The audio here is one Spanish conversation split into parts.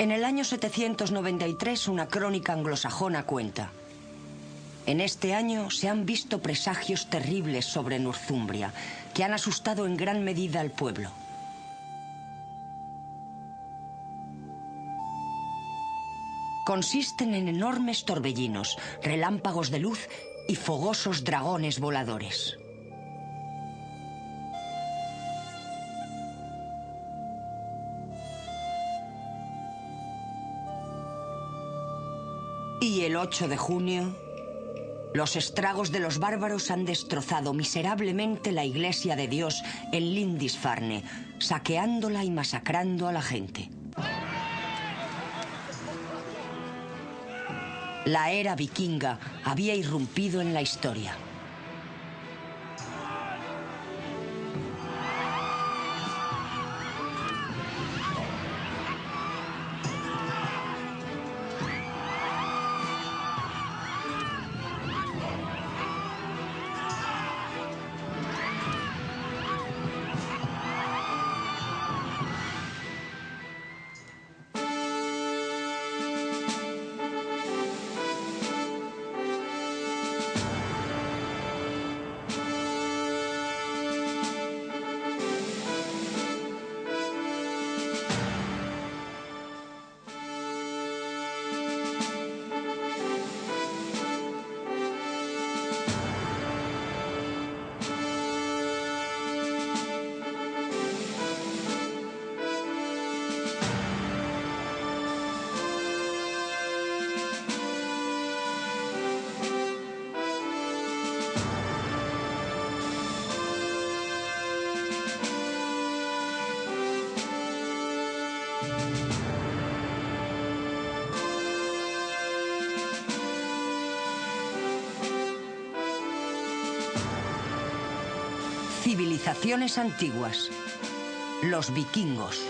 En el año 793, una crónica anglosajona cuenta: en este año se han visto presagios terribles sobre Northumbria, que han asustado en gran medida al pueblo. Consisten en enormes torbellinos, relámpagos de luz y fogosos dragones voladores. Y el 8 de junio, los estragos de los bárbaros han destrozado miserablemente la iglesia de Dios en Lindisfarne, saqueándola y masacrando a la gente. La era vikinga había irrumpido en la historia. Civilizaciones antiguas. Los vikingos.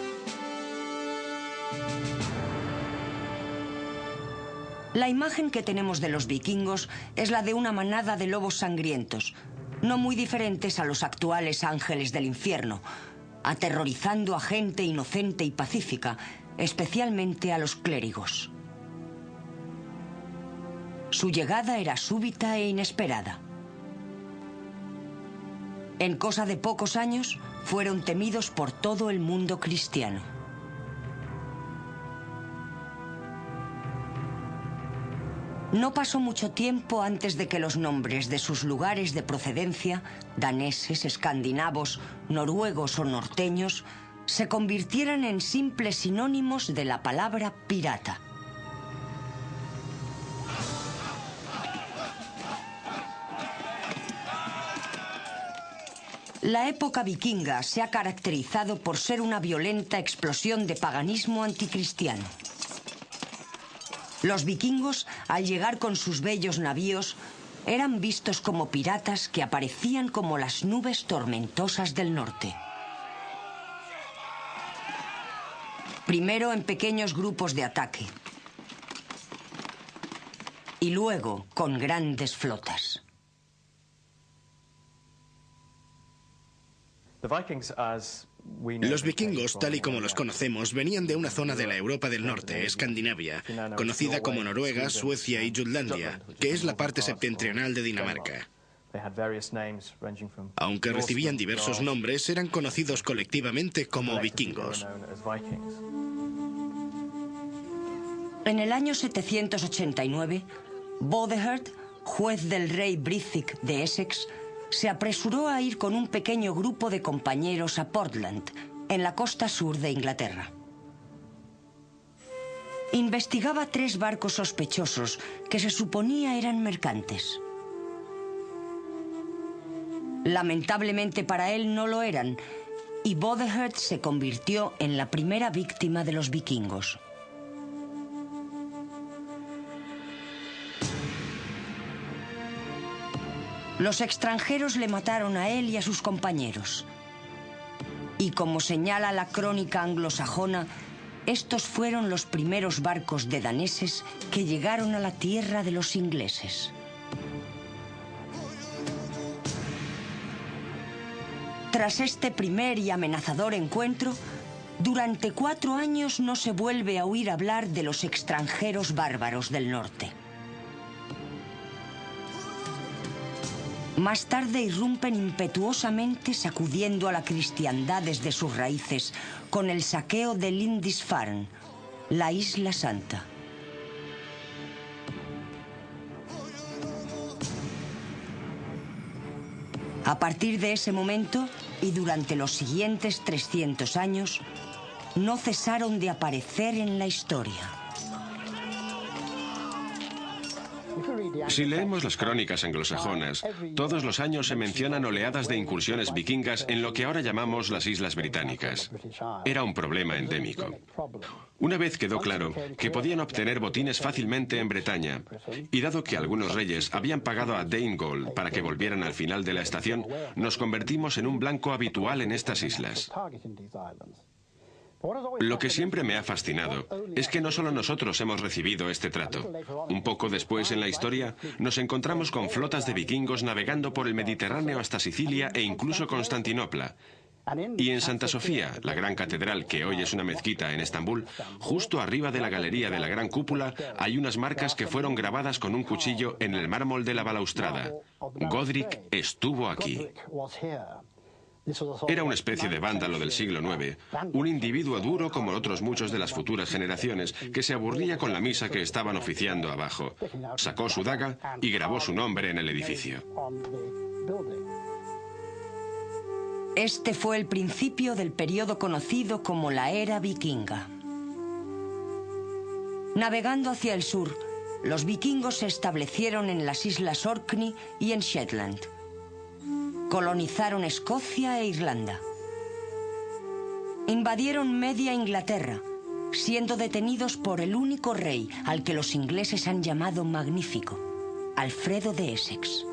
La imagen que tenemos de los vikingos es la de una manada de lobos sangrientos, no muy diferentes a los actuales ángeles del infierno, aterrorizando a gente inocente y pacífica, especialmente a los clérigos. Su llegada era súbita e inesperada. En cosa de pocos años, fueron temidos por todo el mundo cristiano. No pasó mucho tiempo antes de que los nombres de sus lugares de procedencia, daneses, escandinavos, noruegos o norteños, se convirtieran en simples sinónimos de la palabra pirata. La época vikinga se ha caracterizado por ser una violenta explosión de paganismo anticristiano. Los vikingos, al llegar con sus bellos navíos, eran vistos como piratas que aparecían como las nubes tormentosas del norte. Primero en pequeños grupos de ataque y luego con grandes flotas. Los vikingos, tal y como los conocemos, venían de una zona de la Europa del Norte, Escandinavia, conocida como Noruega, Suecia y Jutlandia, que es la parte septentrional de Dinamarca. Aunque recibían diversos nombres, eran conocidos colectivamente como vikingos. En el año 789, Botheherd, juez del rey Brithik de Essex, se apresuró a ir con un pequeño grupo de compañeros a Portland, en la costa sur de Inglaterra. Investigaba 3 barcos sospechosos que se suponía eran mercantes. Lamentablemente para él no lo eran, y Botheherd se convirtió en la primera víctima de los vikingos. Los extranjeros le mataron a él y a sus compañeros. Y como señala la crónica anglosajona, estos fueron los primeros barcos de daneses que llegaron a la tierra de los ingleses. Tras este primer y amenazador encuentro, Durante 4 años no se vuelve a oír hablar de los extranjeros bárbaros del norte. Más tarde irrumpen impetuosamente sacudiendo a la cristiandad desde sus raíces con el saqueo de Lindisfarne, la Isla Santa. A partir de ese momento y durante los siguientes 300 años, no cesaron de aparecer en la historia. Si leemos las crónicas anglosajonas, todos los años se mencionan oleadas de incursiones vikingas en lo que ahora llamamos las Islas Británicas. Era un problema endémico. Una vez quedó claro que podían obtener botines fácilmente en Bretaña, y dado que algunos reyes habían pagado a Danegeld para que volvieran al final de la estación, nos convertimos en un blanco habitual en estas islas. Lo que siempre me ha fascinado es que no solo nosotros hemos recibido este trato. Un poco después en la historia nos encontramos con flotas de vikingos navegando por el Mediterráneo hasta Sicilia e incluso Constantinopla. Y en Santa Sofía, la gran catedral que hoy es una mezquita en Estambul, justo arriba de la galería de la gran cúpula hay unas marcas que fueron grabadas con un cuchillo en el mármol de la balaustrada. Godric estuvo aquí. Era una especie de vándalo del siglo IX, un individuo duro como otros muchos de las futuras generaciones, que se aburría con la misa que estaban oficiando abajo. Sacó su daga y grabó su nombre en el edificio. Este fue el principio del periodo conocido como la era vikinga. Navegando hacia el sur, los vikingos se establecieron en las islas Orkney y en Shetland. Colonizaron Escocia e Irlanda. Invadieron media Inglaterra, siendo detenidos por el único rey al que los ingleses han llamado magnífico, Alfredo de Essex.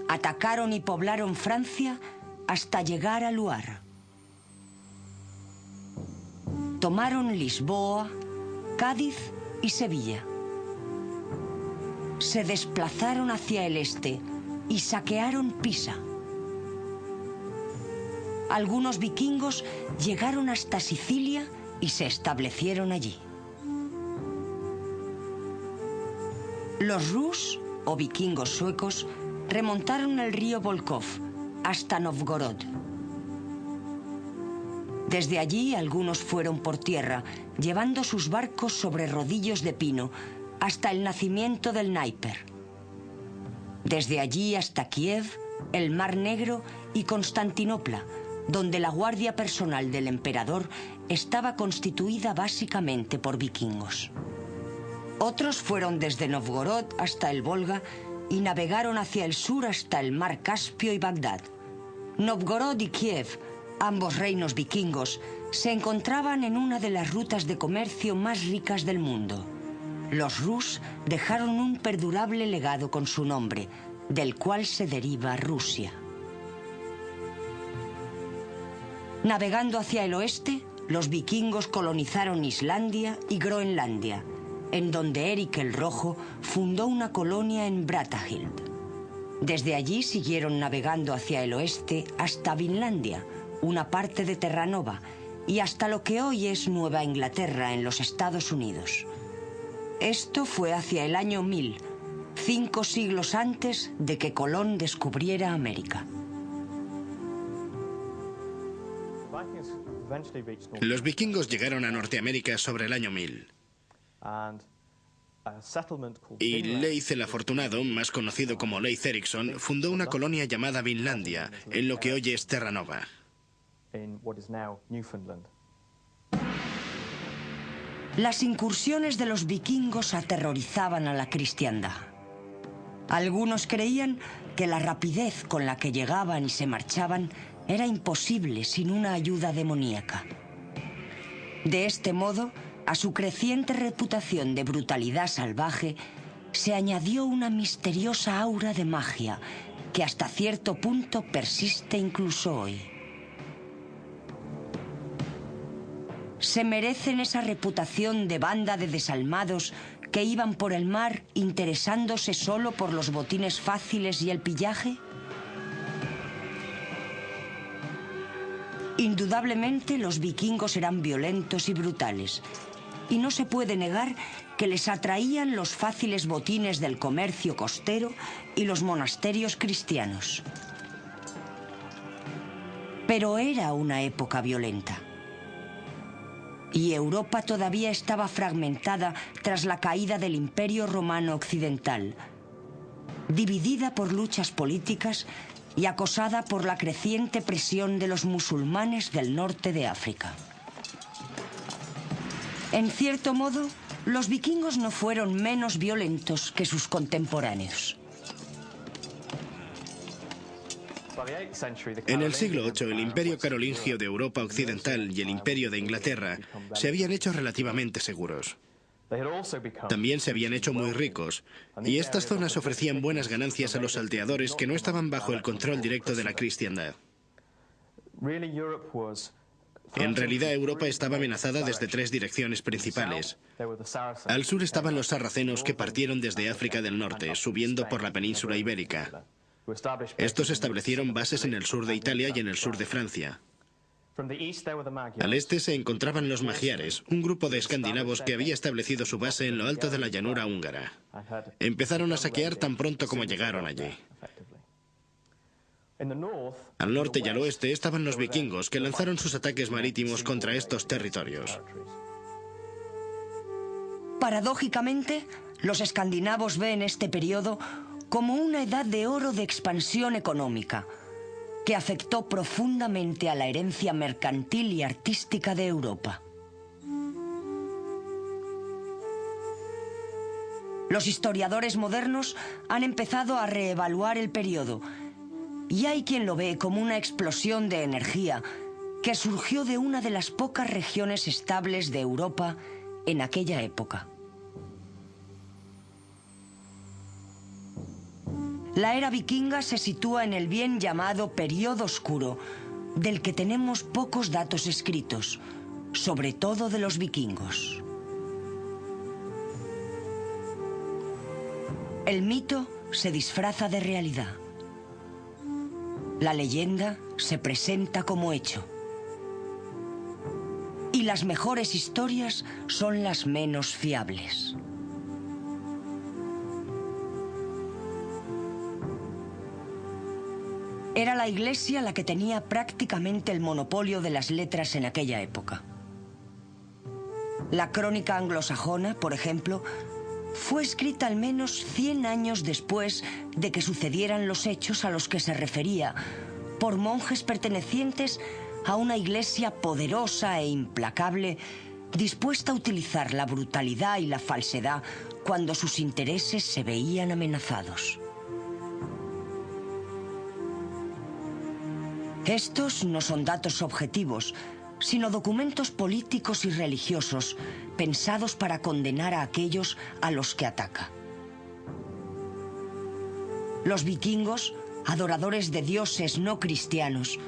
Atacaron y poblaron Francia hasta llegar a Loire. Tomaron Lisboa, Cádiz y Sevilla. Se desplazaron hacia el este y saquearon Pisa. Algunos vikingos llegaron hasta Sicilia y se establecieron allí. Los Rus, o vikingos suecos, remontaron el río Volkhov hasta Novgorod. Desde allí algunos fueron por tierra, llevando sus barcos sobre rodillos de pino hasta el nacimiento del Dnieper. Desde allí hasta Kiev, el Mar Negro y Constantinopla, donde la guardia personal del emperador estaba constituida básicamente por vikingos. Otros fueron desde Novgorod hasta el Volga y navegaron hacia el sur hasta el Mar Caspio y Bagdad. Novgorod y Kiev, ambos reinos vikingos, se encontraban en una de las rutas de comercio más ricas del mundo. Los Rus dejaron un perdurable legado con su nombre, del cual se deriva Rusia. Navegando hacia el oeste, los vikingos colonizaron Islandia y Groenlandia, en donde Eric el Rojo fundó una colonia en Brattahlid. Desde allí siguieron navegando hacia el oeste hasta Vinlandia, una parte de Terranova, y hasta lo que hoy es Nueva Inglaterra en los Estados Unidos. Esto fue hacia el año 1000, 5 siglos antes de que Colón descubriera América. Los vikingos llegaron a Norteamérica sobre el año 1000. Y Leif el Afortunado, más conocido como Leif Erikson, fundó una colonia llamada Vinlandia, en lo que hoy es Terranova. Las incursiones de los vikingos aterrorizaban a la cristiandad. Algunos creían que la rapidez con la que llegaban y se marchaban era imposible sin una ayuda demoníaca. De este modo, a su creciente reputación de brutalidad salvaje se añadió una misteriosa aura de magia que hasta cierto punto persiste incluso hoy. ¿Se merecen esa reputación de banda de desalmados que iban por el mar interesándose solo por los botines fáciles y el pillaje? Indudablemente los vikingos eran violentos y brutales, y no se puede negar que les atraían los fáciles botines del comercio costero y los monasterios cristianos. Pero era una época violenta. Y Europa todavía estaba fragmentada tras la caída del Imperio Romano Occidental, dividida por luchas políticas y acosada por la creciente presión de los musulmanes del norte de África. En cierto modo, los vikingos no fueron menos violentos que sus contemporáneos. En el siglo VIII, el Imperio Carolingio de Europa Occidental y el Imperio de Inglaterra se habían hecho relativamente seguros. También se habían hecho muy ricos, y estas zonas ofrecían buenas ganancias a los salteadores que no estaban bajo el control directo de la cristiandad. En realidad, Europa estaba amenazada desde tres direcciones principales. Al sur estaban los sarracenos que partieron desde África del Norte, subiendo por la península ibérica. Estos establecieron bases en el sur de Italia y en el sur de Francia. Al este se encontraban los magiares, un grupo de escandinavos que había establecido su base en lo alto de la llanura húngara. Empezaron a saquear tan pronto como llegaron allí. Al norte y al oeste estaban los vikingos, que lanzaron sus ataques marítimos contra estos territorios. Paradójicamente, los escandinavos ven este periodo como una edad de oro de expansión económica, que afectó profundamente a la herencia mercantil y artística de Europa. Los historiadores modernos han empezado a reevaluar el periodo, y hay quien lo ve como una explosión de energía que surgió de una de las pocas regiones estables de Europa en aquella época. La era vikinga se sitúa en el bien llamado Período Oscuro, del que tenemos pocos datos escritos, sobre todo de los vikingos. El mito se disfraza de realidad. La leyenda se presenta como hecho. Y las mejores historias son las menos fiables. Era la Iglesia la que tenía prácticamente el monopolio de las letras en aquella época. La crónica anglosajona, por ejemplo, fue escrita al menos 100 años después de que sucedieran los hechos a los que se refería, por monjes pertenecientes a una iglesia poderosa e implacable, dispuesta a utilizar la brutalidad y la falsedad cuando sus intereses se veían amenazados. Estos no son datos objetivos, sino documentos políticos y religiosos pensados para condenar a aquellos a los que ataca. Los vikingos, adoradores de dioses no cristianos,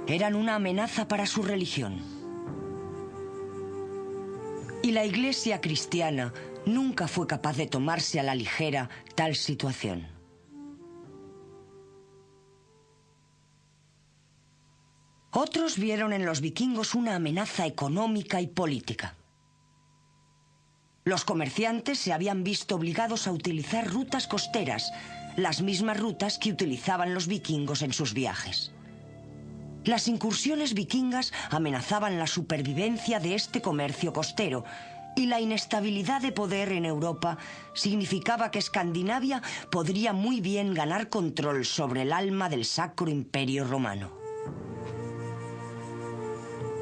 eran una amenaza para su religión. Y la Iglesia cristiana nunca fue capaz de tomarse a la ligera tal situación. Otros vieron en los vikingos una amenaza económica y política. Los comerciantes se habían visto obligados a utilizar rutas costeras, las mismas rutas que utilizaban los vikingos en sus viajes. Las incursiones vikingas amenazaban la supervivencia de este comercio costero, y la inestabilidad de poder en Europa significaba que Escandinavia podría muy bien ganar control sobre el alma del Sacro Imperio Romano.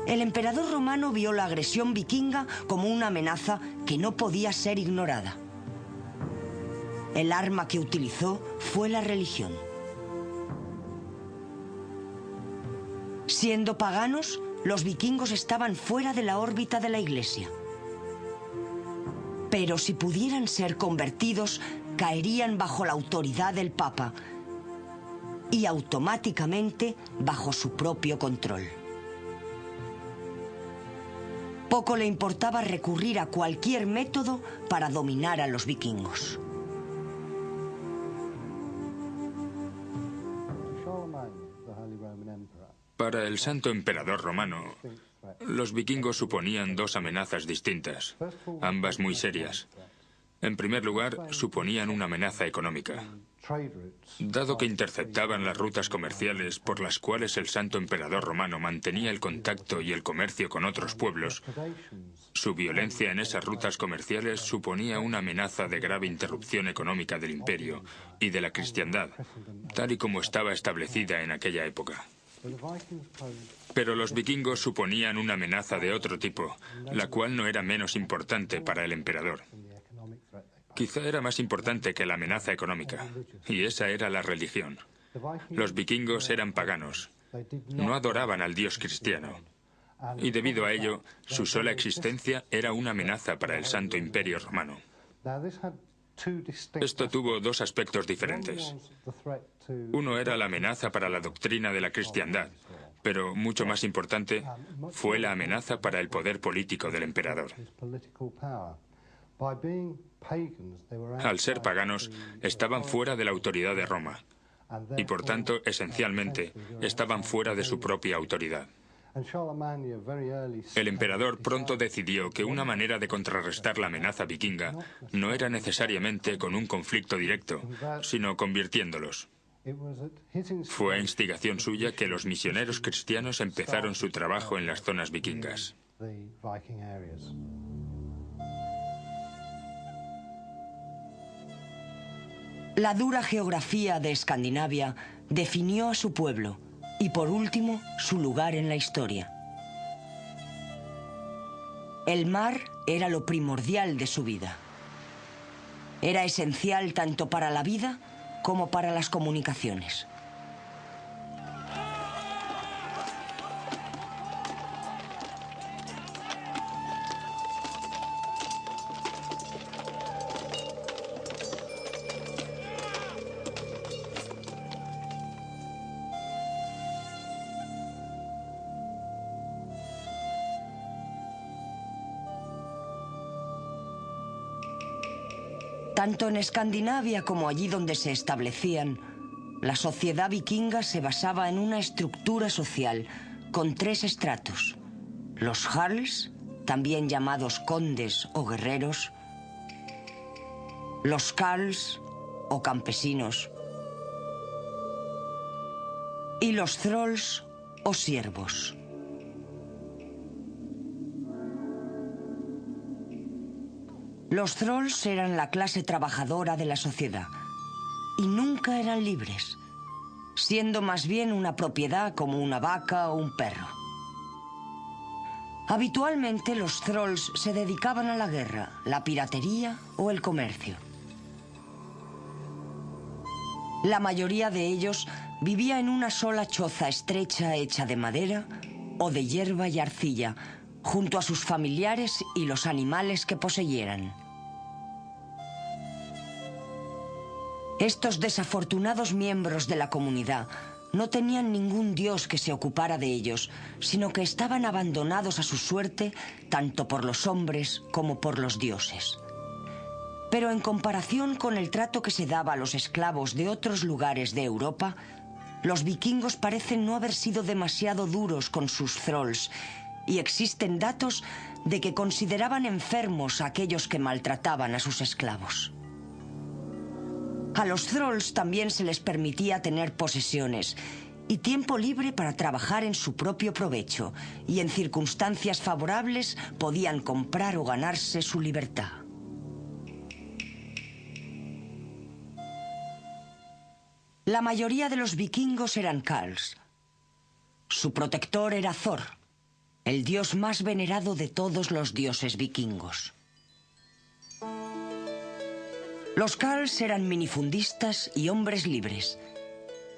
El emperador romano vio la agresión vikinga como una amenaza que no podía ser ignorada. El arma que utilizó fue la religión. Siendo paganos, los vikingos estaban fuera de la órbita de la Iglesia. Pero si pudieran ser convertidos, caerían bajo la autoridad del Papa y automáticamente bajo su propio control. Poco le importaba recurrir a cualquier método para dominar a los vikingos. Para el Santo Emperador Romano, los vikingos suponían dos amenazas distintas, ambas muy serias. En primer lugar, suponían una amenaza económica. Dado que interceptaban las rutas comerciales por las cuales el Santo Emperador Romano mantenía el contacto y el comercio con otros pueblos, su violencia en esas rutas comerciales suponía una amenaza de grave interrupción económica del imperio y de la cristiandad, tal y como estaba establecida en aquella época. Pero los vikingos suponían una amenaza de otro tipo, la cual no era menos importante para el emperador. Quizá era más importante que la amenaza económica, y esa era la religión. Los vikingos eran paganos, no adoraban al Dios cristiano, y debido a ello, su sola existencia era una amenaza para el Santo Imperio Romano. Esto tuvo dos aspectos diferentes. Uno era la amenaza para la doctrina de la cristiandad, pero mucho más importante fue la amenaza para el poder político del emperador. Al ser paganos, estaban fuera de la autoridad de Roma y, por tanto, esencialmente, estaban fuera de su propia autoridad. El emperador pronto decidió que una manera de contrarrestar la amenaza vikinga no era necesariamente con un conflicto directo, sino convirtiéndolos. Fue a instigación suya que los misioneros cristianos empezaron su trabajo en las zonas vikingas. La dura geografía de Escandinavia definió a su pueblo y, por último, su lugar en la historia. El mar era lo primordial de su vida. Era esencial tanto para la vida como para las comunicaciones. Tanto en Escandinavia como allí donde se establecían, la sociedad vikinga se basaba en una estructura social con tres estratos: los jarls, también llamados condes o guerreros; los carls o campesinos; y los thralls o siervos. Los thralls eran la clase trabajadora de la sociedad y nunca eran libres, siendo más bien una propiedad como una vaca o un perro. Habitualmente los thralls se dedicaban a la guerra, la piratería o el comercio. La mayoría de ellos vivía en una sola choza estrecha hecha de madera o de hierba y arcilla, junto a sus familiares y los animales que poseyeran. Estos desafortunados miembros de la comunidad no tenían ningún dios que se ocupara de ellos, sino que estaban abandonados a su suerte tanto por los hombres como por los dioses. Pero en comparación con el trato que se daba a los esclavos de otros lugares de Europa, los vikingos parecen no haber sido demasiado duros con sus thralls, y existen datos de que consideraban enfermos a aquellos que maltrataban a sus esclavos. A los thralls también se les permitía tener posesiones y tiempo libre para trabajar en su propio provecho, y en circunstancias favorables podían comprar o ganarse su libertad. La mayoría de los vikingos eran carls. Su protector era Thor, el dios más venerado de todos los dioses vikingos. Los carls eran minifundistas y hombres libres,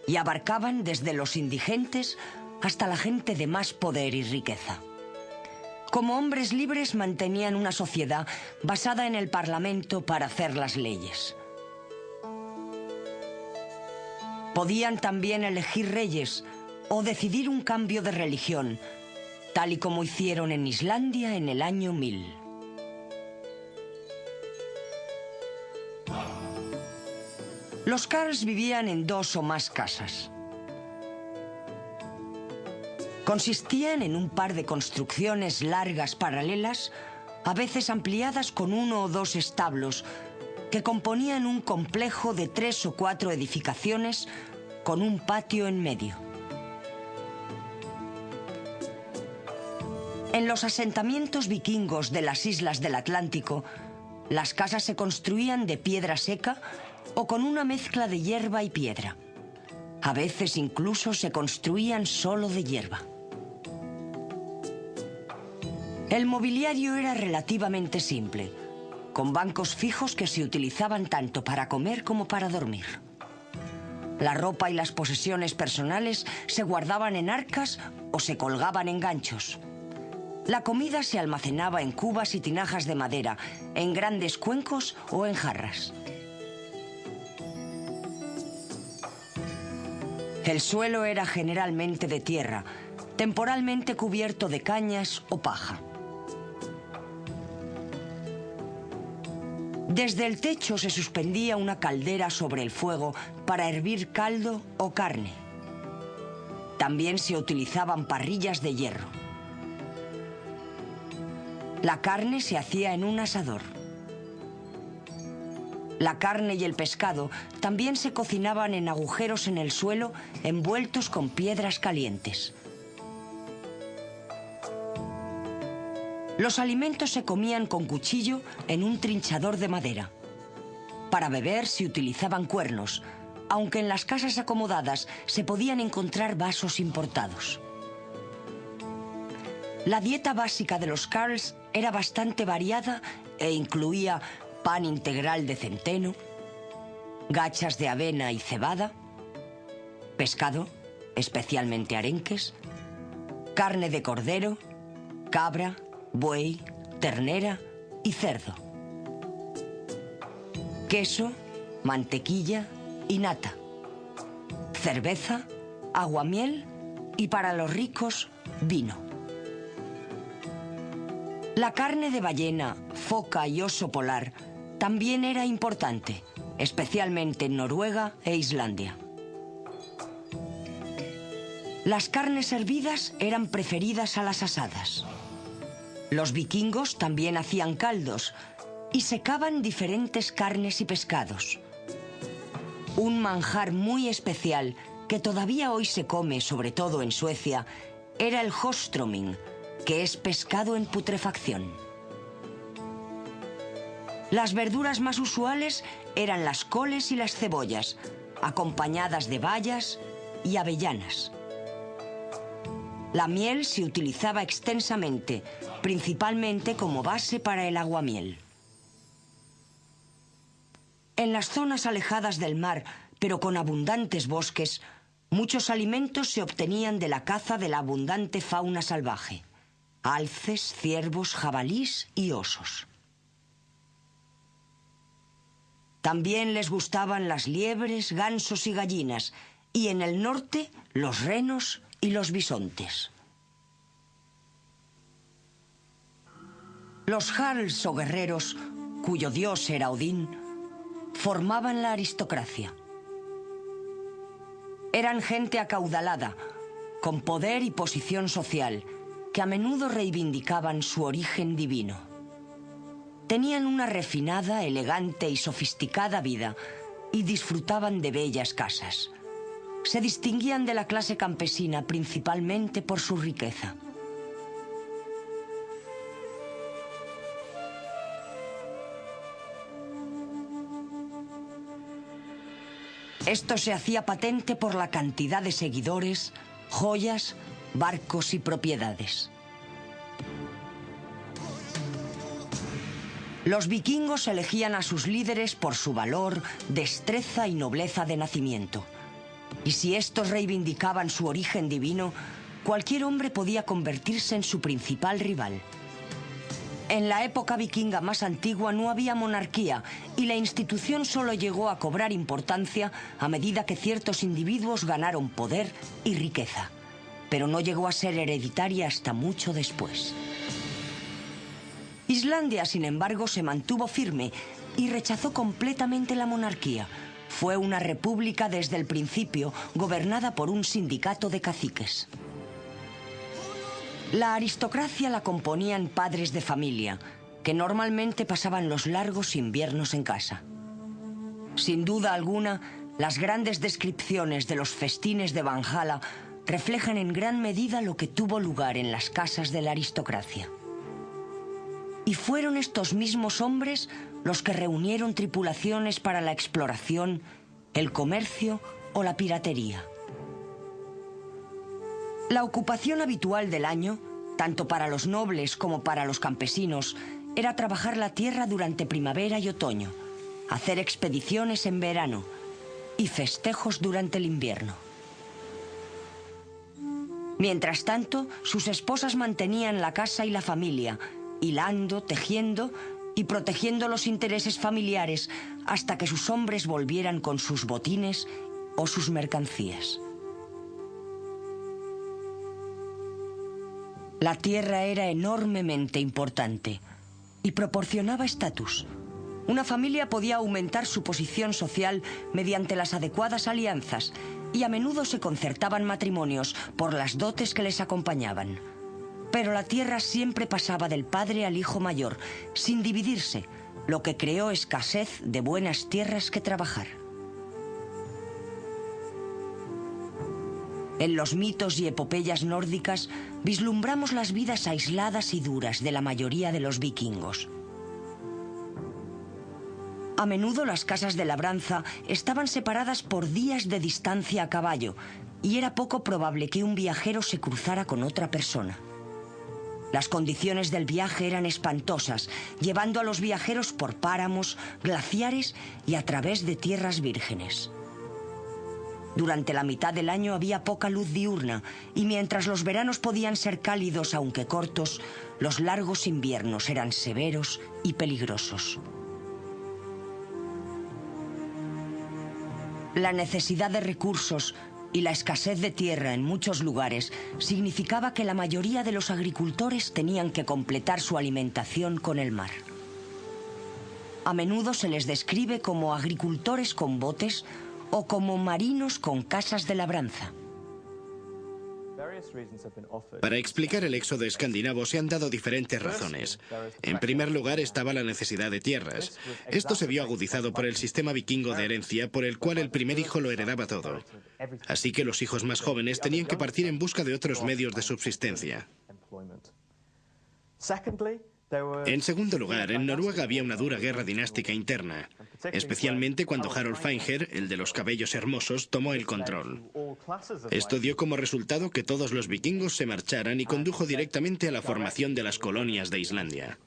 y abarcaban desde los indigentes hasta la gente de más poder y riqueza. Como hombres libres mantenían una sociedad basada en el parlamento para hacer las leyes. Podían también elegir reyes o decidir un cambio de religión, tal y como hicieron en Islandia en el año 1000. Los carls vivían en 2 o más casas. Consistían en un par de construcciones largas paralelas, a veces ampliadas con 1 o 2 establos, que componían un complejo de 3 o 4 edificaciones con un patio en medio. En los asentamientos vikingos de las islas del Atlántico, las casas se construían de piedra seca o con una mezcla de hierba y piedra. A veces incluso se construían solo de hierba. El mobiliario era relativamente simple, con bancos fijos que se utilizaban tanto para comer como para dormir. La ropa y las posesiones personales se guardaban en arcas o se colgaban en ganchos. La comida se almacenaba en cubas y tinajas de madera, en grandes cuencos o en jarras. El suelo era generalmente de tierra, temporalmente cubierto de cañas o paja. Desde el techo se suspendía una caldera sobre el fuego para hervir caldo o carne. También se utilizaban parrillas de hierro. La carne se hacía en un asador. La carne y el pescado también se cocinaban en agujeros en el suelo envueltos con piedras calientes. Los alimentos se comían con cuchillo en un trinchador de madera. Para beber se utilizaban cuernos, aunque en las casas acomodadas se podían encontrar vasos importados. La dieta básica de los Jarls era bastante variada e incluía pan integral de centeno, gachas de avena y cebada, pescado, especialmente arenques, carne de cordero, cabra, buey, ternera y cerdo, queso, mantequilla y nata, cerveza, aguamiel y, para los ricos, vino. La carne de ballena, foca y oso polar también era importante, especialmente en Noruega e Islandia. Las carnes hervidas eran preferidas a las asadas. Los vikingos también hacían caldos y secaban diferentes carnes y pescados. Un manjar muy especial que todavía hoy se come, sobre todo en Suecia, era el håströmming, que es pescado en putrefacción. Las verduras más usuales eran las coles y las cebollas, acompañadas de bayas y avellanas. La miel se utilizaba extensamente, principalmente como base para el aguamiel. En las zonas alejadas del mar, pero con abundantes bosques, muchos alimentos se obtenían de la caza de la abundante fauna salvaje: alces, ciervos, jabalís y osos. También les gustaban las liebres, gansos y gallinas, y en el norte los renos y los bisontes. Los jarls o guerreros, cuyo dios era Odín, formaban la aristocracia. Eran gente acaudalada, con poder y posición social, que a menudo reivindicaban su origen divino. Tenían una refinada, elegante y sofisticada vida y disfrutaban de bellas casas. Se distinguían de la clase campesina principalmente por su riqueza. Esto se hacía patente por la cantidad de seguidores, joyas, barcos y propiedades. Los vikingos elegían a sus líderes por su valor, destreza y nobleza de nacimiento. Y si estos reivindicaban su origen divino, cualquier hombre podía convertirse en su principal rival. En la época vikinga más antigua no había monarquía y la institución solo llegó a cobrar importancia a medida que ciertos individuos ganaron poder y riqueza, pero no llegó a ser hereditaria hasta mucho después. Islandia, sin embargo, se mantuvo firme y rechazó completamente la monarquía. Fue una república desde el principio, gobernada por un sindicato de caciques. La aristocracia la componían padres de familia, que normalmente pasaban los largos inviernos en casa. Sin duda alguna, las grandes descripciones de los festines de Valhalla reflejan en gran medida lo que tuvo lugar en las casas de la aristocracia. Y fueron estos mismos hombres los que reunieron tripulaciones para la exploración, el comercio o la piratería. La ocupación habitual del año, tanto para los nobles como para los campesinos, era trabajar la tierra durante primavera y otoño, hacer expediciones en verano y festejos durante el invierno. Mientras tanto, sus esposas mantenían la casa y la familia, hilando, tejiendo y protegiendo los intereses familiares hasta que sus hombres volvieran con sus botines o sus mercancías. La tierra era enormemente importante y proporcionaba estatus. Una familia podía aumentar su posición social mediante las adecuadas alianzas y a menudo se concertaban matrimonios por las dotes que les acompañaban. Pero la tierra siempre pasaba del padre al hijo mayor, sin dividirse, lo que creó escasez de buenas tierras que trabajar. En los mitos y epopeyas nórdicas vislumbramos las vidas aisladas y duras de la mayoría de los vikingos. A menudo las casas de labranza estaban separadas por días de distancia a caballo y era poco probable que un viajero se cruzara con otra persona. Las condiciones del viaje eran espantosas, llevando a los viajeros por páramos, glaciares y a través de tierras vírgenes. Durante la mitad del año había poca luz diurna y mientras los veranos podían ser cálidos aunque cortos, los largos inviernos eran severos y peligrosos. La necesidad de recursos y la escasez de tierra en muchos lugares significaba que la mayoría de los agricultores tenían que completar su alimentación con el mar. A menudo se les describe como agricultores con botes o como marinos con casas de labranza. Para explicar el éxodo escandinavo se han dado diferentes razones. En primer lugar estaba la necesidad de tierras. Esto se vio agudizado por el sistema vikingo de herencia por el cual el primer hijo lo heredaba todo. Así que los hijos más jóvenes tenían que partir en busca de otros medios de subsistencia. En segundo lugar, en Noruega había una dura guerra dinástica interna, especialmente cuando Harald Fainher, el de los cabellos hermosos, tomó el control. Esto dio como resultado que todos los vikingos se marcharan y condujo directamente a la formación de las colonias de Islandia.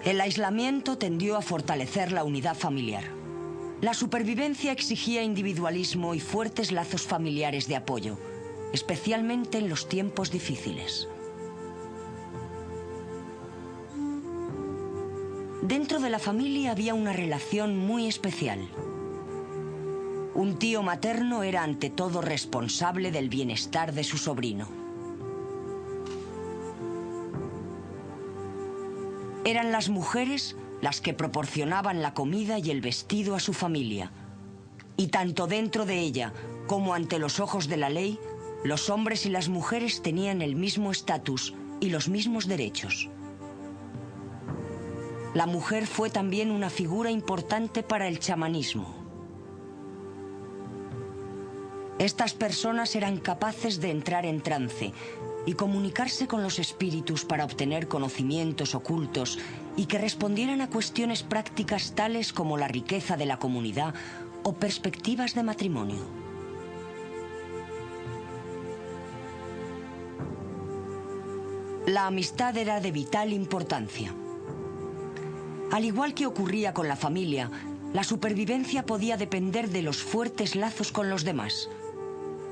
El aislamiento tendió a fortalecer la unidad familiar. La supervivencia exigía individualismo y fuertes lazos familiares de apoyo, especialmente en los tiempos difíciles. Dentro de la familia había una relación muy especial. Un tío materno era ante todo responsable del bienestar de su sobrino. Eran las mujeres las que proporcionaban la comida y el vestido a su familia. Y tanto dentro de ella como ante los ojos de la ley, los hombres y las mujeres tenían el mismo estatus y los mismos derechos. La mujer fue también una figura importante para el chamanismo. Estas personas eran capaces de entrar en trance y comunicarse con los espíritus para obtener conocimientos ocultos y que respondieran a cuestiones prácticas tales como la riqueza de la comunidad o perspectivas de matrimonio. La amistad era de vital importancia. Al igual que ocurría con la familia, la supervivencia podía depender de los fuertes lazos con los demás.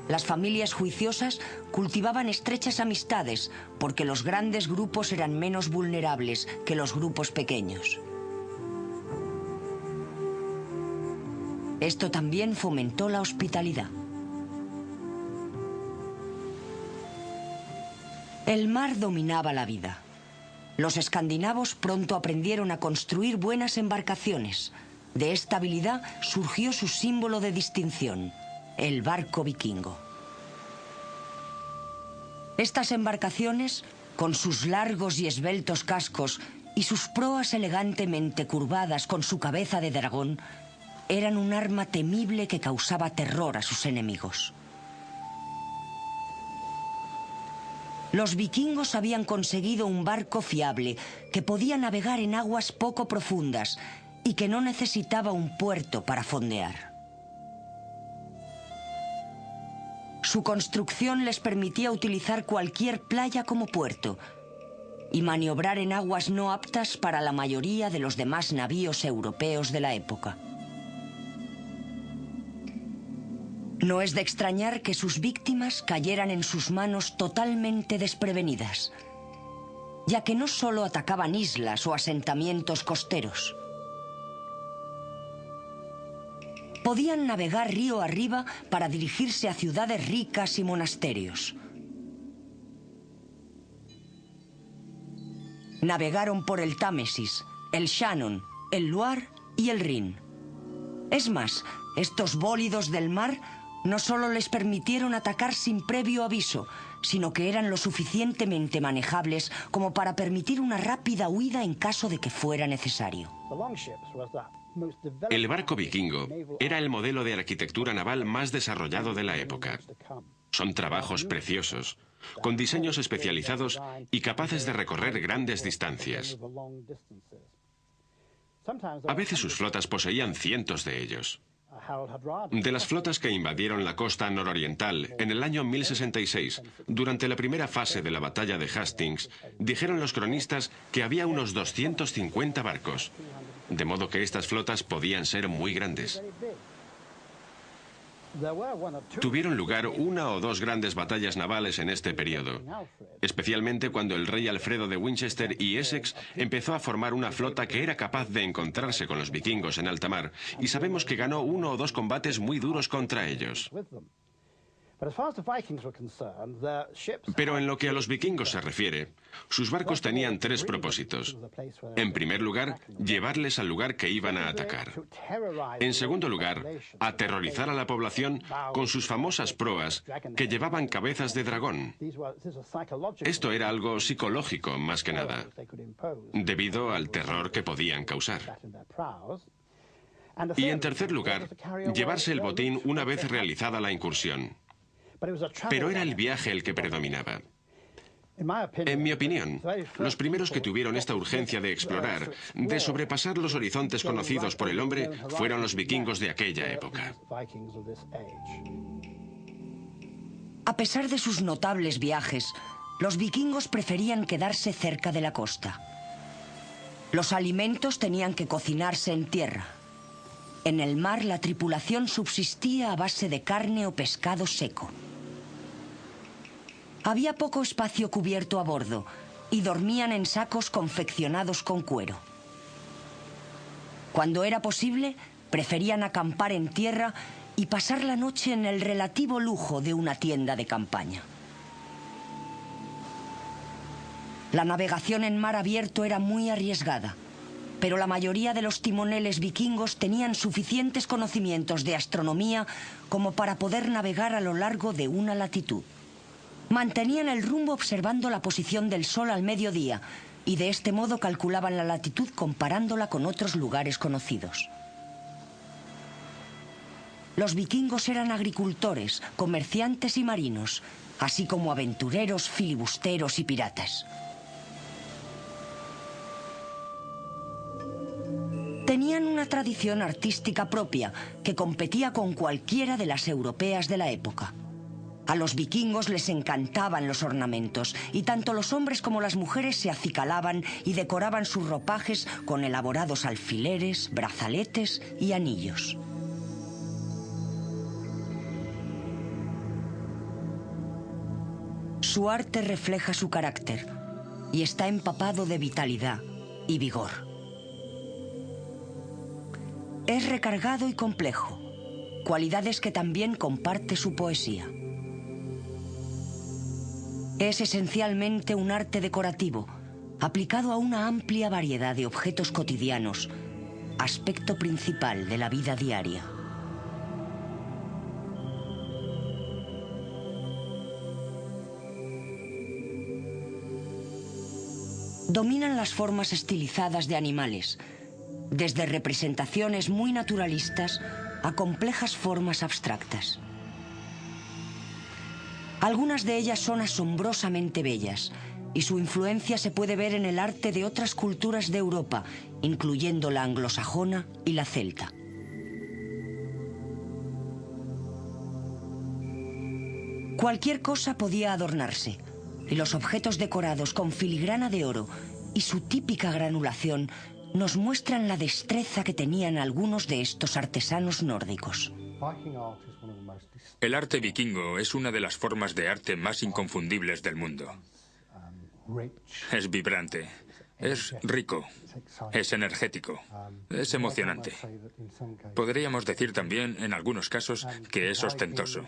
Las familias juiciosas cultivaban estrechas amistades porque los grandes grupos eran menos vulnerables que los grupos pequeños. Esto también fomentó la hospitalidad. El mar dominaba la vida. Los escandinavos pronto aprendieron a construir buenas embarcaciones. De esta habilidad surgió su símbolo de distinción, el barco vikingo. Estas embarcaciones, con sus largos y esbeltos cascos y sus proas elegantemente curvadas con su cabeza de dragón, eran un arma temible que causaba terror a sus enemigos. Los vikingos habían conseguido un barco fiable que podía navegar en aguas poco profundas y que no necesitaba un puerto para fondear. Su construcción les permitía utilizar cualquier playa como puerto y maniobrar en aguas no aptas para la mayoría de los demás navíos europeos de la época. No es de extrañar que sus víctimas cayeran en sus manos totalmente desprevenidas, ya que no solo atacaban islas o asentamientos costeros. Podían navegar río arriba para dirigirse a ciudades ricas y monasterios. Navegaron por el Támesis, el Shannon, el Loire y el Rin. Es más, estos bólidos del mar no solo les permitieron atacar sin previo aviso, sino que eran lo suficientemente manejables como para permitir una rápida huida en caso de que fuera necesario. El barco vikingo era el modelo de arquitectura naval más desarrollado de la época. Son trabajos preciosos, con diseños especializados y capaces de recorrer grandes distancias. A veces sus flotas poseían cientos de ellos. De las flotas que invadieron la costa nororiental en el año 1066, durante la primera fase de la batalla de Hastings, dijeron los cronistas que había unos 250 barcos, de modo que estas flotas podían ser muy grandes. Tuvieron lugar una o dos grandes batallas navales en este periodo, especialmente cuando el rey Alfredo de Winchester y Essex empezó a formar una flota que era capaz de encontrarse con los vikingos en alta mar, y sabemos que ganó uno o dos combates muy duros contra ellos. Pero en lo que a los vikingos se refiere, sus barcos tenían tres propósitos. En primer lugar, llevarles al lugar que iban a atacar. En segundo lugar, aterrorizar a la población con sus famosas proas que llevaban cabezas de dragón. Esto era algo psicológico más que nada, debido al terror que podían causar. Y en tercer lugar, llevarse el botín una vez realizada la incursión. Pero era el viaje el que predominaba. En mi opinión, los primeros que tuvieron esta urgencia de explorar, de sobrepasar los horizontes conocidos por el hombre, fueron los vikingos de aquella época. A pesar de sus notables viajes, los vikingos preferían quedarse cerca de la costa. Los alimentos tenían que cocinarse en tierra. En el mar, la tripulación subsistía a base de carne o pescado seco. Había poco espacio cubierto a bordo y dormían en sacos confeccionados con cuero. Cuando era posible, preferían acampar en tierra y pasar la noche en el relativo lujo de una tienda de campaña. La navegación en mar abierto era muy arriesgada, pero la mayoría de los timoneles vikingos tenían suficientes conocimientos de astronomía como para poder navegar a lo largo de una latitud. Mantenían el rumbo observando la posición del sol al mediodía y de este modo calculaban la latitud comparándola con otros lugares conocidos. Los vikingos eran agricultores, comerciantes y marinos, así como aventureros, filibusteros y piratas. Tenían una tradición artística propia que competía con cualquiera de las europeas de la época. A los vikingos les encantaban los ornamentos y tanto los hombres como las mujeres se acicalaban y decoraban sus ropajes con elaborados alfileres, brazaletes y anillos. Su arte refleja su carácter y está empapado de vitalidad y vigor. Es recargado y complejo, cualidades que también comparte su poesía. Es esencialmente un arte decorativo, aplicado a una amplia variedad de objetos cotidianos, aspecto principal de la vida diaria. Dominan las formas estilizadas de animales, desde representaciones muy naturalistas a complejas formas abstractas. Algunas de ellas son asombrosamente bellas, y su influencia se puede ver en el arte de otras culturas de Europa, incluyendo la anglosajona y la celta. Cualquier cosa podía adornarse, y los objetos decorados con filigrana de oro y su típica granulación nos muestran la destreza que tenían algunos de estos artesanos nórdicos. El arte vikingo es una de las formas de arte más inconfundibles del mundo. Es vibrante, es rico, es energético, es emocionante. Podríamos decir también, en algunos casos, que es ostentoso.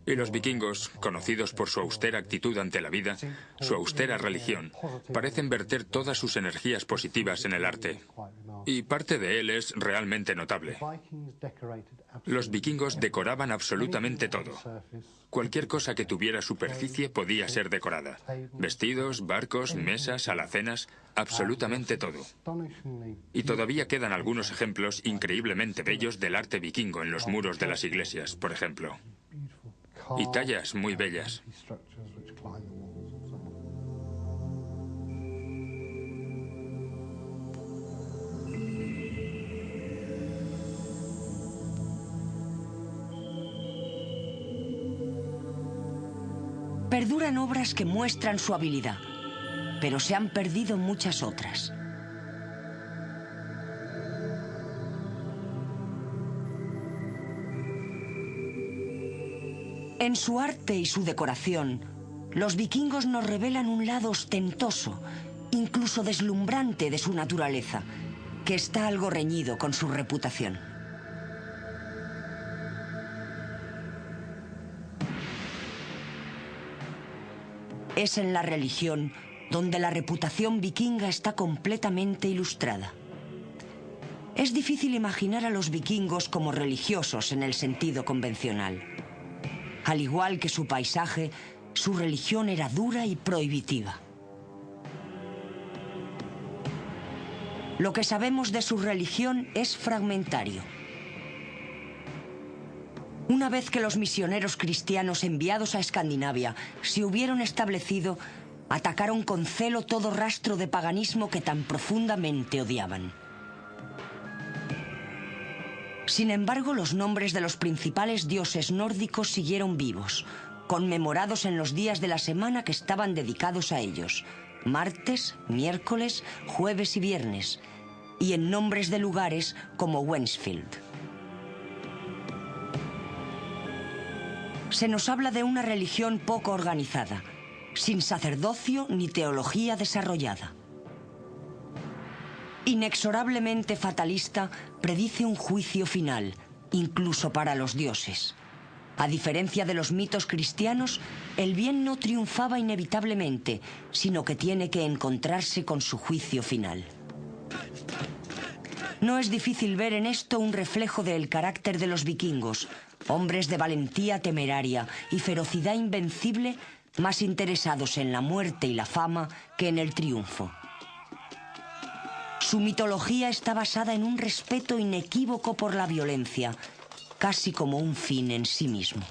Y los vikingos, conocidos por su austera actitud ante la vida, su austera religión, parecen verter todas sus energías positivas en el arte. Y parte de él es realmente notable. Los vikingos decoraban absolutamente todo. Cualquier cosa que tuviera superficie podía ser decorada. Vestidos, barcos, mesas, alacenas, absolutamente todo. Y todavía quedan algunos ejemplos increíblemente bellos del arte vikingo en los muros de las iglesias, por ejemplo. Y tallas muy bellas. Perduran obras que muestran su habilidad, pero se han perdido muchas otras. En su arte y su decoración, los vikingos nos revelan un lado ostentoso, incluso deslumbrante de su naturaleza, que está algo reñido con su reputación. Es en la religión donde la reputación vikinga está completamente ilustrada. Es difícil imaginar a los vikingos como religiosos en el sentido convencional. Al igual que su paisaje, su religión era dura y prohibitiva. Lo que sabemos de su religión es fragmentario. Una vez que los misioneros cristianos enviados a Escandinavia se hubieron establecido, atacaron con celo todo rastro de paganismo que tan profundamente odiaban. Sin embargo, los nombres de los principales dioses nórdicos siguieron vivos, conmemorados en los días de la semana que estaban dedicados a ellos: martes, miércoles, jueves y viernes, y en nombres de lugares como Wensfield. Se nos habla de una religión poco organizada, sin sacerdocio ni teología desarrollada. Inexorablemente fatalista, predice un juicio final, incluso para los dioses. A diferencia de los mitos cristianos, el bien no triunfaba inevitablemente, sino que tiene que encontrarse con su juicio final. No es difícil ver en esto un reflejo del carácter de los vikingos, hombres de valentía temeraria y ferocidad invencible, más interesados en la muerte y la fama que en el triunfo. Su mitología está basada en un respeto inequívoco por la violencia, casi como un fin en sí mismo.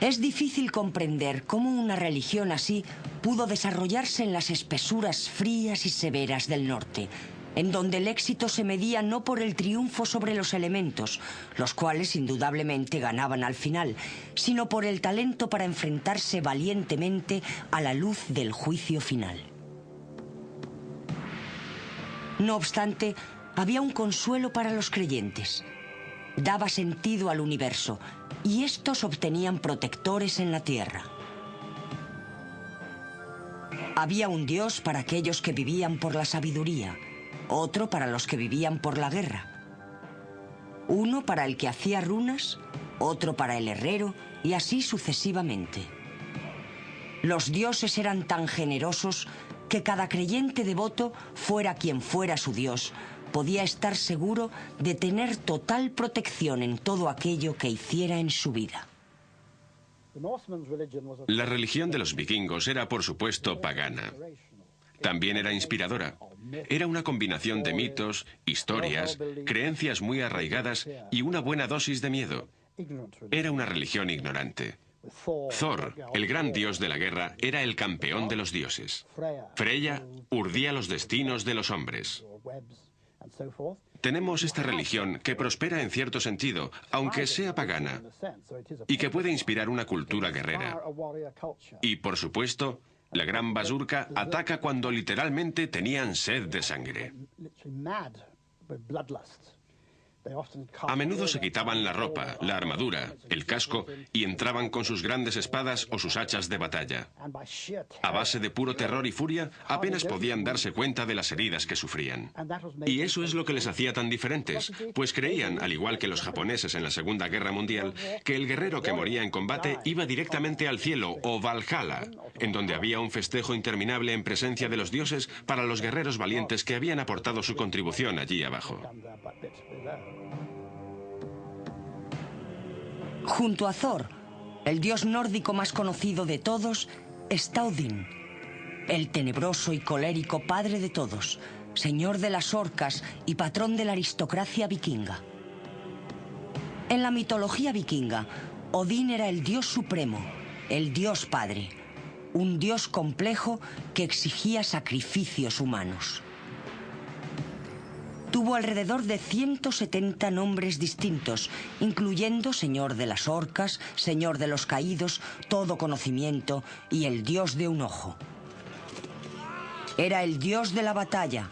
Es difícil comprender cómo una religión así pudo desarrollarse en las espesuras frías y severas del norte, en donde el éxito se medía no por el triunfo sobre los elementos, los cuales indudablemente ganaban al final, sino por el talento para enfrentarse valientemente a la luz del juicio final. No obstante, había un consuelo para los creyentes. Daba sentido al universo, y estos obtenían protectores en la tierra. Había un dios para aquellos que vivían por la sabiduría, otro para los que vivían por la guerra, uno para el que hacía runas, otro para el herrero, y así sucesivamente. Los dioses eran tan generosos que cada creyente devoto, fuera quien fuera su dios, podía estar seguro de tener total protección en todo aquello que hiciera en su vida. La religión de los vikingos era, por supuesto, pagana. También era inspiradora. Era una combinación de mitos, historias, creencias muy arraigadas y una buena dosis de miedo. Era una religión ignorante. Thor, el gran dios de la guerra, era el campeón de los dioses. Freya urdía los destinos de los hombres. Tenemos esta religión que prospera en cierto sentido, aunque sea pagana, y que puede inspirar una cultura guerrera. Y, por supuesto, la gran Basurka ataca cuando literalmente tenían sed de sangre. A menudo se quitaban la ropa, la armadura, el casco y entraban con sus grandes espadas o sus hachas de batalla. A base de puro terror y furia, apenas podían darse cuenta de las heridas que sufrían. Y eso es lo que les hacía tan diferentes, pues creían, al igual que los japoneses en la Segunda Guerra Mundial, que el guerrero que moría en combate iba directamente al cielo o Valhalla, en donde había un festejo interminable en presencia de los dioses para los guerreros valientes que habían aportado su contribución allí abajo. Junto a Thor, el dios nórdico más conocido de todos, está Odín, el tenebroso y colérico padre de todos, señor de las orcas y patrón de la aristocracia vikinga. En la mitología vikinga, Odín era el dios supremo, el dios padre, un dios complejo que exigía sacrificios humanos. Tuvo alrededor de 170 nombres distintos, incluyendo Señor de las Orcas, Señor de los Caídos, Todo Conocimiento y el Dios de un Ojo. Era el dios de la batalla,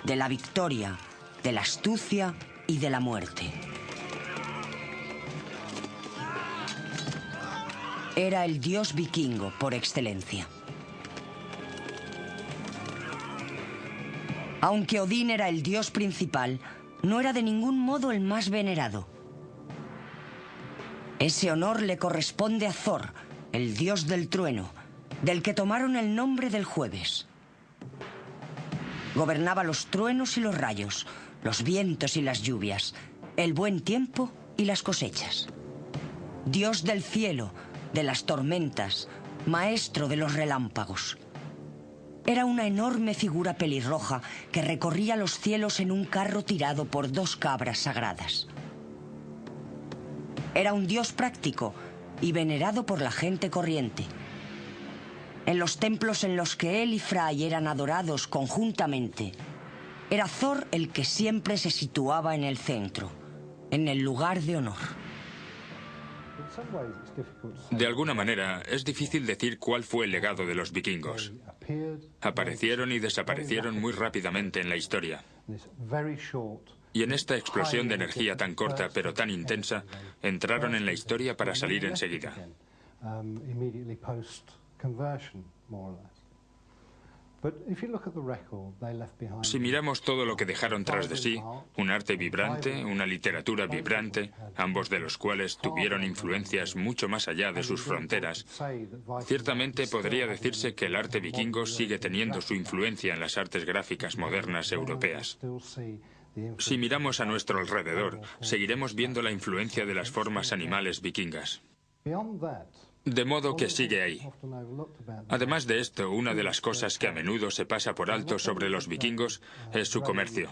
de la victoria, de la astucia y de la muerte. Era el dios vikingo por excelencia. Aunque Odín era el dios principal, no era de ningún modo el más venerado. Ese honor le corresponde a Thor, el dios del trueno, del que tomaron el nombre del jueves. Gobernaba los truenos y los rayos, los vientos y las lluvias, el buen tiempo y las cosechas. Dios del cielo, de las tormentas, maestro de los relámpagos. Era una enorme figura pelirroja que recorría los cielos en un carro tirado por 2 cabras sagradas. Era un dios práctico y venerado por la gente corriente. En los templos en los que él y Frey eran adorados conjuntamente, era Thor el que siempre se situaba en el centro, en el lugar de honor. De alguna manera, es difícil decir cuál fue el legado de los vikingos. Aparecieron y desaparecieron muy rápidamente en la historia. Y en esta explosión de energía tan corta pero tan intensa, entraron en la historia para salir enseguida. Si miramos todo lo que dejaron tras de sí, un arte vibrante, una literatura vibrante, ambos de los cuales tuvieron influencias mucho más allá de sus fronteras, ciertamente podría decirse que el arte vikingo sigue teniendo su influencia en las artes gráficas modernas europeas. Si miramos a nuestro alrededor, seguiremos viendo la influencia de las formas animales vikingas. De modo que sigue ahí. Además de esto, una de las cosas que a menudo se pasa por alto sobre los vikingos es su comercio.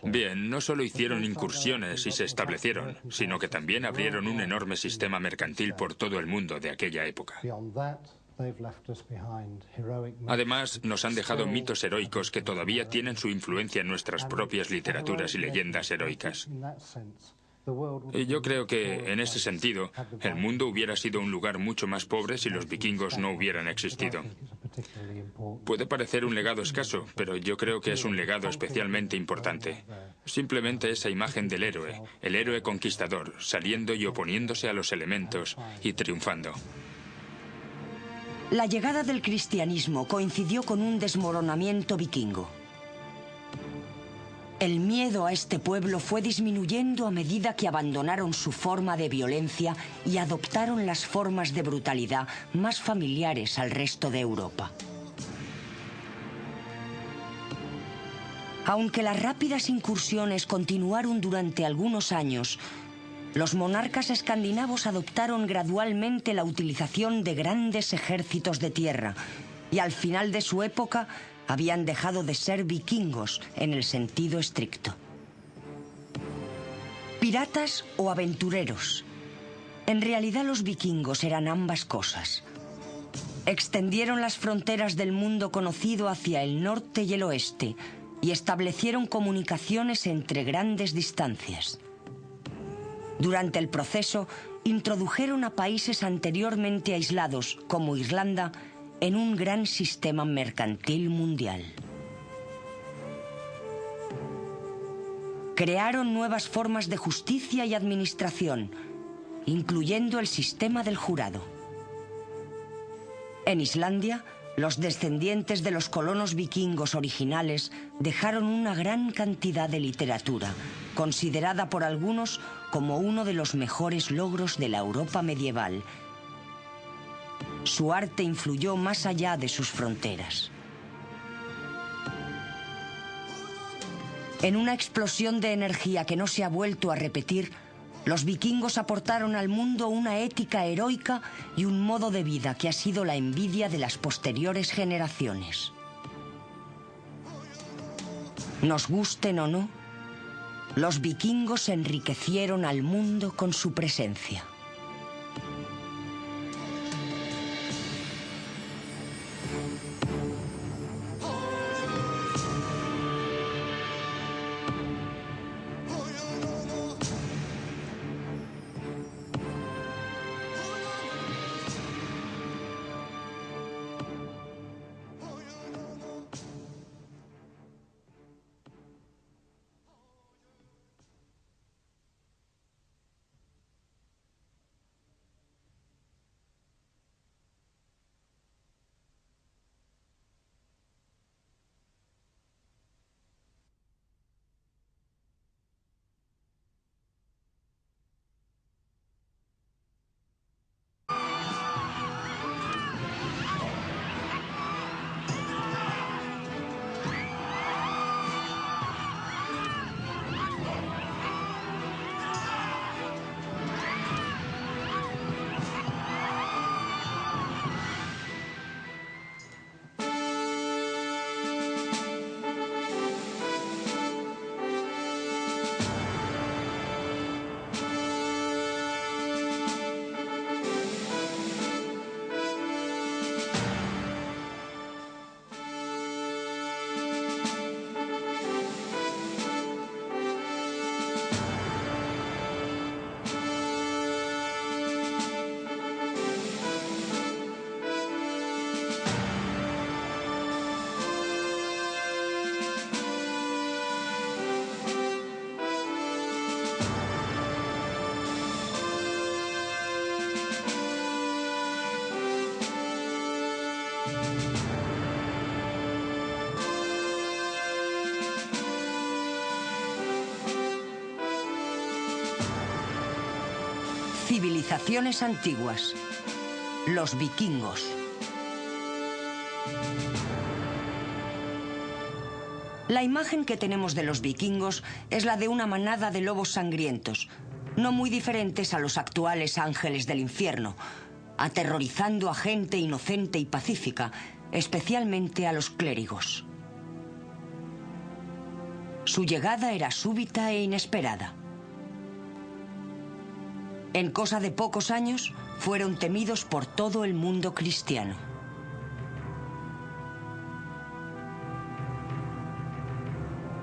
Bien, no solo hicieron incursiones y se establecieron, sino que también abrieron un enorme sistema mercantil por todo el mundo de aquella época. Además, nos han dejado mitos heroicos que todavía tienen su influencia en nuestras propias literaturas y leyendas heroicas. Y yo creo que, en ese sentido, el mundo hubiera sido un lugar mucho más pobre si los vikingos no hubieran existido. Puede parecer un legado escaso, pero yo creo que es un legado especialmente importante. Simplemente esa imagen del héroe, el héroe conquistador, saliendo y oponiéndose a los elementos y triunfando. La llegada del cristianismo coincidió con un desmoronamiento vikingo. El miedo a este pueblo fue disminuyendo a medida que abandonaron su forma de violencia y adoptaron las formas de brutalidad más familiares al resto de Europa. Aunque las rápidas incursiones continuaron durante algunos años, Los monarcas escandinavos adoptaron gradualmente la utilización de grandes ejércitos de tierra y al final de su época habían dejado de ser vikingos en el sentido estricto. Piratas o aventureros. En realidad los vikingos eran ambas cosas. Extendieron las fronteras del mundo conocido hacia el norte y el oeste y establecieron comunicaciones entre grandes distancias. Durante el proceso, introdujeron a países anteriormente aislados, como Irlanda, en un gran sistema mercantil mundial. Crearon nuevas formas de justicia y administración, incluyendo el sistema del jurado. En Islandia, los descendientes de los colonos vikingos originales dejaron una gran cantidad de literatura, considerada por algunos como uno de los mejores logros de la Europa medieval. Su arte influyó más allá de sus fronteras. En una explosión de energía que no se ha vuelto a repetir, los vikingos aportaron al mundo una ética heroica y un modo de vida que ha sido la envidia de las posteriores generaciones. Nos gusten o no, los vikingos enriquecieron al mundo con su presencia. Civilizaciones antiguas. Los vikingos. La imagen que tenemos de los vikingos es la de una manada de lobos sangrientos, no muy diferentes a los actuales ángeles del infierno, aterrorizando a gente inocente y pacífica, especialmente a los clérigos. Su llegada era súbita e inesperada. En cosa de pocos años, fueron temidos por todo el mundo cristiano.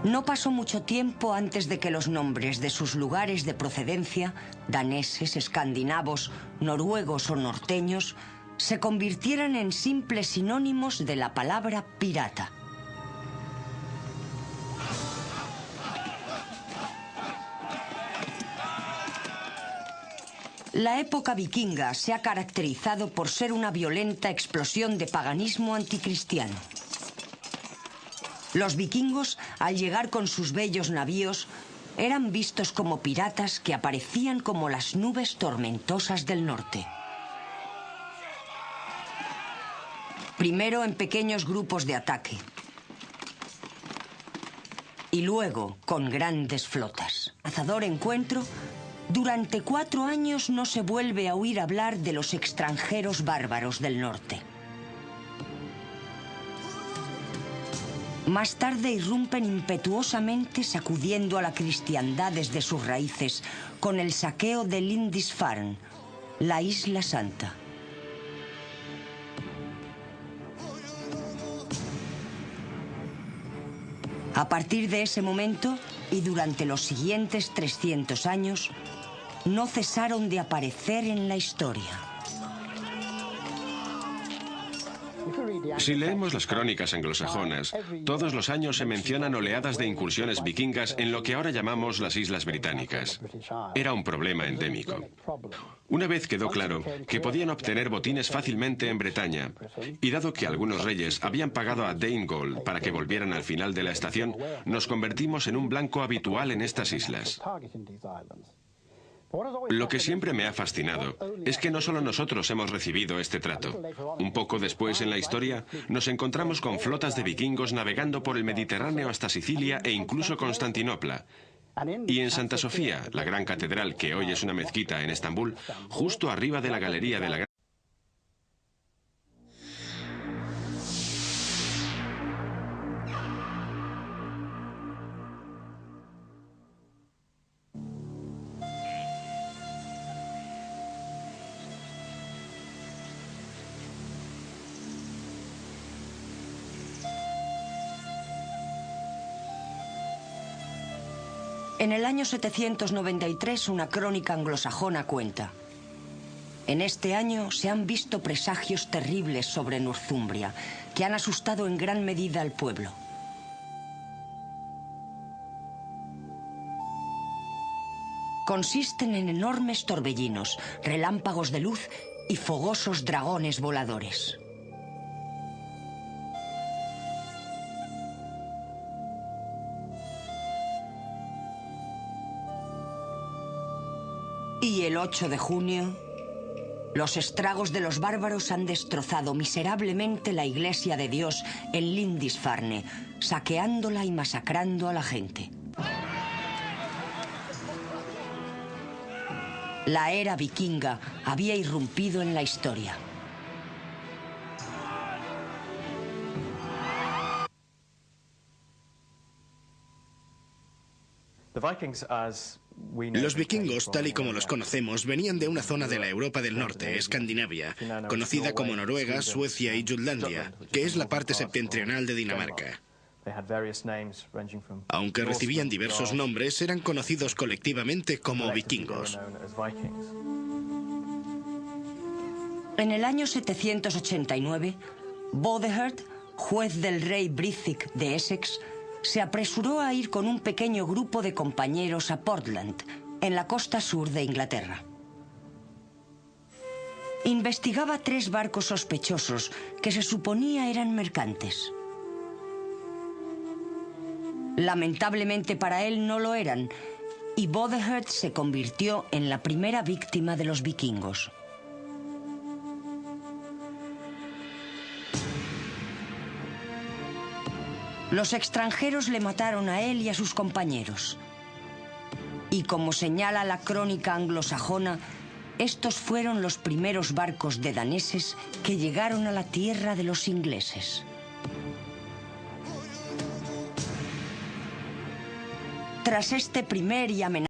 No pasó mucho tiempo antes de que los nombres de sus lugares de procedencia, daneses, escandinavos, noruegos o norteños, se convirtieran en simples sinónimos de la palabra pirata. La época vikinga se ha caracterizado por ser una violenta explosión de paganismo anticristiano. Los vikingos, al llegar con sus bellos navíos, eran vistos como piratas que aparecían como las nubes tormentosas del norte. Primero en pequeños grupos de ataque. Y luego con grandes flotas. Cazador encuentro Durante 4 años no se vuelve a oír hablar de los extranjeros bárbaros del norte. Más tarde irrumpen impetuosamente sacudiendo a la cristiandad desde sus raíces con el saqueo de Lindisfarne, la Isla Santa. A partir de ese momento y durante los siguientes 300 años, no cesaron de aparecer en la historia. Si leemos las crónicas anglosajonas, todos los años se mencionan oleadas de incursiones vikingas en lo que ahora llamamos las Islas Británicas. Era un problema endémico. Una vez quedó claro que podían obtener botines fácilmente en Bretaña, y dado que algunos reyes habían pagado a Danegeld para que volvieran al final de la estación, nos convertimos en un blanco habitual en estas islas. Lo que siempre me ha fascinado es que no solo nosotros hemos recibido este trato. Un poco después en la historia, nos encontramos con flotas de vikingos navegando por el Mediterráneo hasta Sicilia e incluso Constantinopla. Y en Santa Sofía, la gran catedral que hoy es una mezquita en Estambul, justo arriba de la galería de la gran... En el año 793, una crónica anglosajona cuenta: en este año se han visto presagios terribles sobre Northumbria, que han asustado en gran medida al pueblo. Consisten en enormes torbellinos, relámpagos de luz y fogosos dragones voladores. Y el 8 de junio, los estragos de los bárbaros han destrozado miserablemente la iglesia de Dios en Lindisfarne, saqueándola y masacrando a la gente. La era vikinga había irrumpido en la historia. Los vikingos, tal y como los conocemos, venían de una zona de la Europa del Norte, Escandinavia, conocida como Noruega, Suecia y Jutlandia, que es la parte septentrional de Dinamarca. Aunque recibían diversos nombres, eran conocidos colectivamente como vikingos. En el año 789, Botheherd, juez del rey Brythig de Essex, se apresuró a ir con un pequeño grupo de compañeros a Portland, en la costa sur de Inglaterra. Investigaba 3 barcos sospechosos que se suponía eran mercantes. Lamentablemente para él no lo eran, y Botheherd se convirtió en la primera víctima de los vikingos. Los extranjeros le mataron a él y a sus compañeros. Y como señala la crónica anglosajona, estos fueron los primeros barcos de daneses que llegaron a la tierra de los ingleses. Tras este primer y amenazante